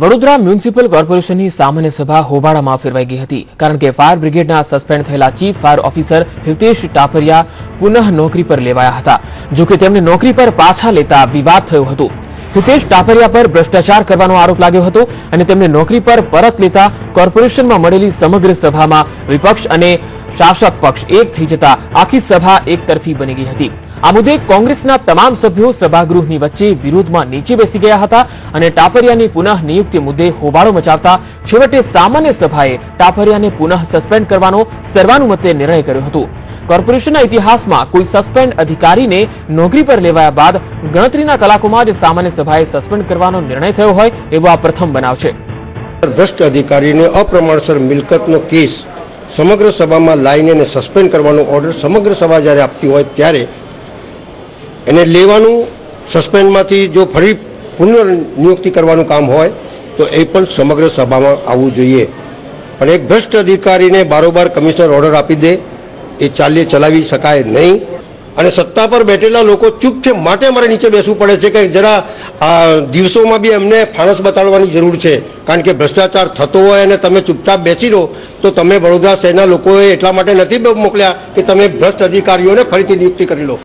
Vadodara municipal કોર્પોરેશનની સામાન્ય સભા હોબાળામાં ફેરવાઈ ગઈ હતી કારણ કે ફાયર બ્રિગેડના સસ્પેન્ડ થયેલા chief fire officer Hitesh Tapariya પુનઃ નોકરી પર લેવાયા હતા। જો કે તેમને નોકરી પર પાછા લેતા વિવાદ થયો હતો। હિતેશ ટાપરિયા પર ભ્રષ્ટાચાર કરવાનો આરોપ લાગ્યો હતો અને તેમને નોકરી પર પરત લેતા કોર્પોરેશનમાં મળેલી સમગ્ર સભામાં વિપક્ષ અને શાસક પક્ષ એક થઈ જતા આખી સભા એકતરફી બની ગઈ હતી। આ મુદ્દે કોંગ્રેસના તમામ સભ્યો સભાગૃહની વચ્ચે વિરોધમાં નીચે બેસી ગયા હતા અને ટાપરિયાની પુનઃ નિયુક્તિ મુદ્દે હોબાળો મચાવતા છેવટે સામાન્ય સભાએ ટાપરિયાને પુનઃ સસ્પેન્ડ કરવાનો સર્વાનુમતે નિર્ણય કર્યો હતો। કોર્પોરેશનના ઇતિહાસમાં કોઈ સસ્પેન્ડ અધિકારીને નોકરી પર લેવાયા બાદ ગણતરીના કલાકોમાં જ સામાન્ય સભાએ સસ્પેન્ડ કરવાનો નિર્ણય થયો હોય એવો આ પ્રથમ બનાવ છે। ભ્રષ્ટ અધિકારીને અપ્રમાણસર મિલકતનો કેસ સમગ્ર સભામાં લાવીને એને સસ્પેન્ડ કરવાનો ઓર્ડર સમગ્ર સભા જ્યારે આપતી હોય ત્યારે એને લેવાનું, સસ્પેન્ડમાંથી જો ફરી પુનર્નિયુક્તિ કરવાનું કામ હોય તો એ પણ સમગ્ર સભામાં આવવું જોઈએ। પણ એક ભ્રષ્ટ અધિકારીને બારોબાર કમિશનર ઓર્ડર આપી દે એ ચલાવી શકાય નહીં। અને સત્તા પર બેઠેલા લોકો ચૂપ છે માટે અમારે નીચે બેસવું પડે છે કે જરા આ દિવસોમાં બી એમને ફાણસ બતાડવાની જરૂર છે, કારણ કે ભ્રષ્ટાચાર થતો હોય અને તમે ચૂપચાપ બેસી રહો તો તમે વડોદરા શહેરના લોકોએ એટલા માટે નથી મોકલ્યા કે તમે ભ્રષ્ટ અધિકારીઓને ફરીથી નિયુક્તિ કરી લો।